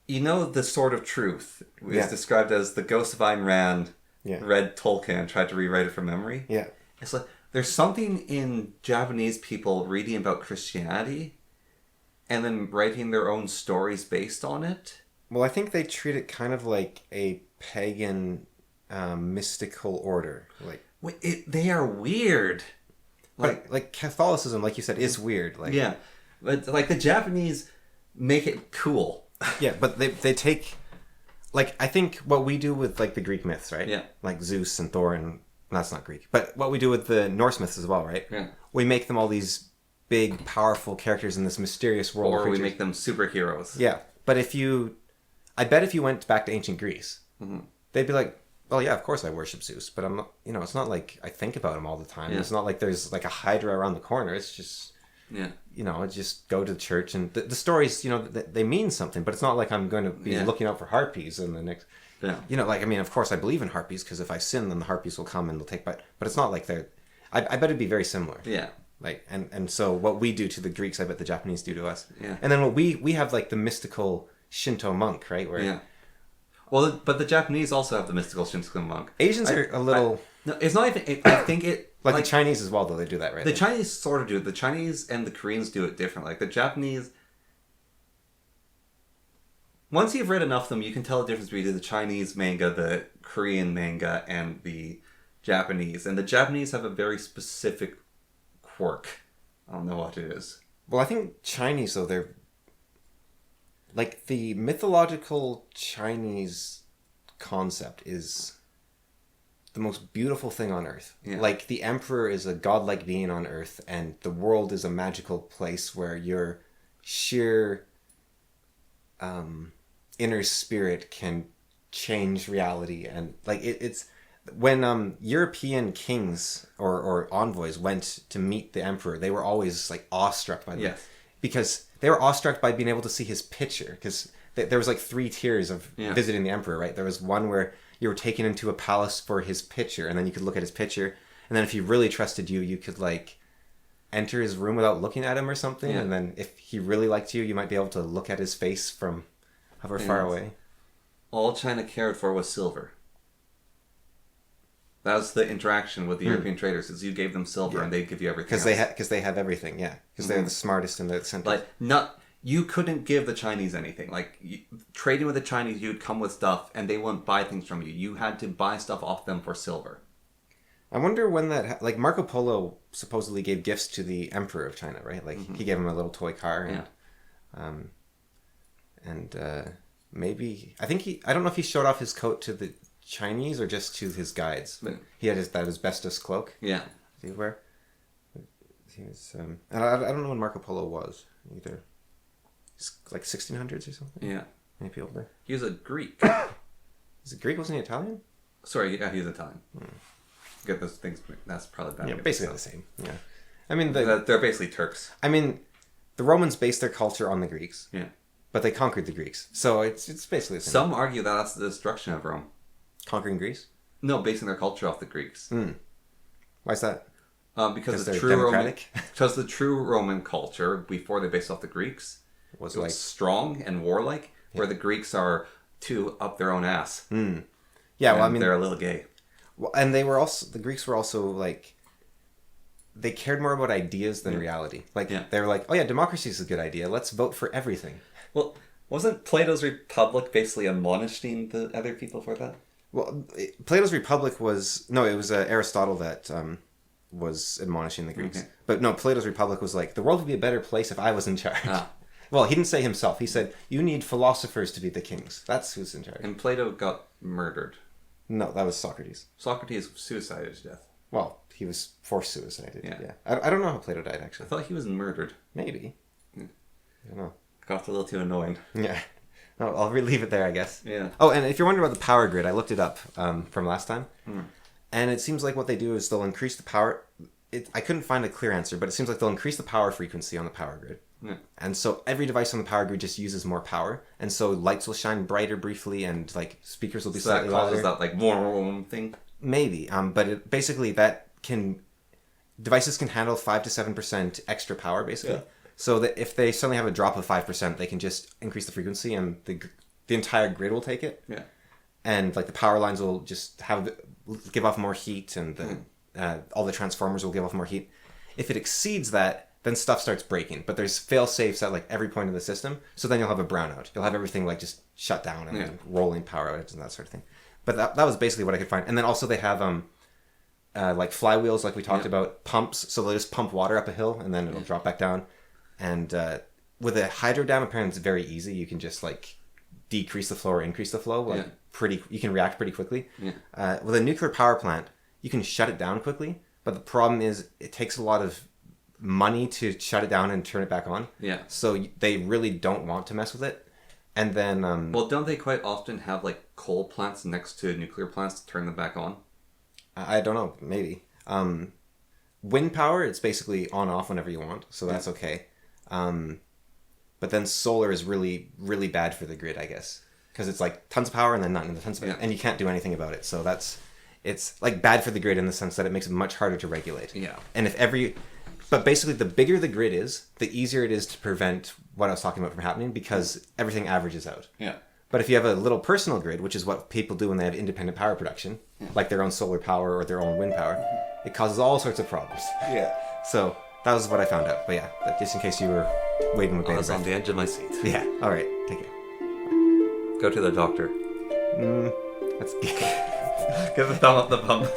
you know, the Sword of Truth is described as the ghost of Ayn Rand read Tolkien and tried to rewrite it from memory. Yeah. It's like, there's something in Japanese people reading about Christianity and then writing their own stories based on it. Well, I think they treat it kind of like a pagan mystical order. Like, they are weird. Like Catholicism, like you said, is weird. Like, yeah. But like the Japanese make it cool. Yeah, but they take, like, I think what we do with like the Greek myths, right? Yeah. Like Zeus and Thor, and that's not Greek, but what we do with the Norse myths as well, right? Yeah. We make them all these big, powerful characters in this mysterious world. Or we make them superheroes. Yeah, but I bet if you went back to ancient Greece, they'd be like, well, yeah, of course I worship Zeus, but I'm not, it's not like I think about him all the time. Yeah. It's not like there's like a Hydra around the corner. It's just, I just go to the church, and the stories, they mean something, but it's not like I'm going to be looking out for harpies in the next, of course I believe in harpies, because if I sin, then the harpies will come and they'll take, but it's not like I bet it'd be very similar. Yeah. Like, and so what we do to the Greeks, I bet the Japanese do to us. Yeah. And then what we have, like the mystical Shinto monk, right? Where, yeah. Well, but the Japanese also have the mystical Shinto monk. Asians are a little... no, it's not even... I think it... Like the Chinese as well, though, they do that, right? The Chinese sort of do it. The Chinese and the Koreans do it differently. Like the Japanese... Once you've read enough of them, you can tell the difference between the Chinese manga, the Korean manga, and the Japanese. And the Japanese have a very specific quirk. I don't know what it is. Well, I think Chinese, though, they're... Like, the mythological Chinese concept is the most beautiful thing on Earth. Yeah. Like, the emperor is a godlike being on Earth, and the world is a magical place where your sheer inner spirit can change reality. And, like, it's... When European kings or envoys went to meet the emperor, they were always, like, awestruck by them. Yes. Because they were awestruck by being able to see his picture. Because there was like 3 tiers of visiting the emperor, right? There was one where you were taken into a palace for his picture, and then you could look at his picture. And then if he really trusted you, you could like enter his room without looking at him or something. Yeah. And then if he really liked you, you might be able to look at his face from however far away. All China cared for was silver. That was the interaction with the European traders, is you gave them silver and they'd give you everything. Because they have everything, yeah. Because they're the smartest in the center. Like, you couldn't give the Chinese anything. Like, trading with the Chinese, you'd come with stuff and they wouldn't buy things from you. You had to buy stuff off them for silver. I wonder when that... Like, Marco Polo supposedly gave gifts to the emperor of China, right? Like, he gave him a little toy car. And, maybe... I don't know if he showed off his coat to the Chinese or just to his guides. But he had that asbestos cloak. Yeah. Did he wear? He was, and I don't know when Marco Polo was either. It's like 1600s or something. Yeah. Maybe older. He was a Greek. Is it Greek? Wasn't he Italian? Sorry, yeah, he was Italian. Get those things. That's probably bad. Yeah, basically the same. Yeah. I mean, they're basically Turks. I mean, the Romans based their culture on the Greeks. Yeah. But they conquered the Greeks, so it's basically the same. Some argue that that's the destruction of Rome. Conquering Greece? No, basing their culture off the Greeks. Why is that? Because the true Roman culture, before they based off the Greeks, was like strong and warlike, where the Greeks are too up their own ass. Yeah, well, I mean, they're a little gay. Well, and the Greeks were also like, they cared more about ideas than reality. Like, they were like, oh yeah, democracy is a good idea. Let's vote for everything. Well, wasn't Plato's Republic basically admonishing the other people for that? Well, Plato's Republic was... No, it was Aristotle that was admonishing the Greeks. Okay. But no, Plato's Republic was like, the world would be a better place if I was in charge. Well, he didn't say himself. He said, you need philosophers to be the kings. That's who's in charge. And Plato got murdered. No, that was Socrates. Socrates suicided to death. Well, he was forced suicided. Yeah. I don't know how Plato died, actually. I thought he was murdered. Maybe. I don't know. Got a little too annoying. Yeah. I'll leave it there, I guess. Yeah. Oh, and if you're wondering about the power grid, I looked it up from last time. And it seems like what they do is they'll increase the power. I couldn't find a clear answer, but it seems like they'll increase the power frequency on the power grid. Yeah. And so every device on the power grid just uses more power. And so lights will shine brighter briefly and like speakers will be So slightly that causes louder. that like warm thing. Maybe. But basically devices can handle 5 to 7% extra power basically. Yeah. So that if they suddenly have a drop of 5%, they can just increase the frequency and the entire grid will take it. Yeah. And like the power lines will just give off more heat, and all the transformers will give off more heat. If it exceeds that, then stuff starts breaking. But there's fail safes at like every point of the system, so then you'll have a brownout. You'll have everything like just shut down and then rolling power outages and that sort of thing. But that was basically what I could find. And then also they have like flywheels, like we talked about, pumps. So they'll just pump water up a hill and then it'll drop back down. And with a hydro dam, apparently it's very easy. You can just like decrease the flow or increase the flow. Like you can react pretty quickly. Yeah. With a nuclear power plant, you can shut it down quickly. But the problem is it takes a lot of money to shut it down and turn it back on. Yeah. So they really don't want to mess with it. And then... well, don't they quite often have like coal plants next to nuclear plants to turn them back on? I don't know. Maybe. Wind power, it's basically on off whenever you want. So that's okay. But then solar is really, really bad for the grid, I guess. Because it's like tons of power and then not tons of power. And you can't do anything about it. So it's like bad for the grid in the sense that it makes it much harder to regulate. Yeah. And but basically the bigger the grid is, the easier it is to prevent what I was talking about from happening because everything averages out. Yeah. But if you have a little personal grid, which is what people do when they have independent power production, like their own solar power or their own wind power, it causes all sorts of problems. Yeah. So that was what I found out. But yeah, just in case you were waiting with bated breath. I was on the edge of my seat. Yeah. All right. Take care. Go to the doctor. That's good. Give a thumb up the pump.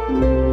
you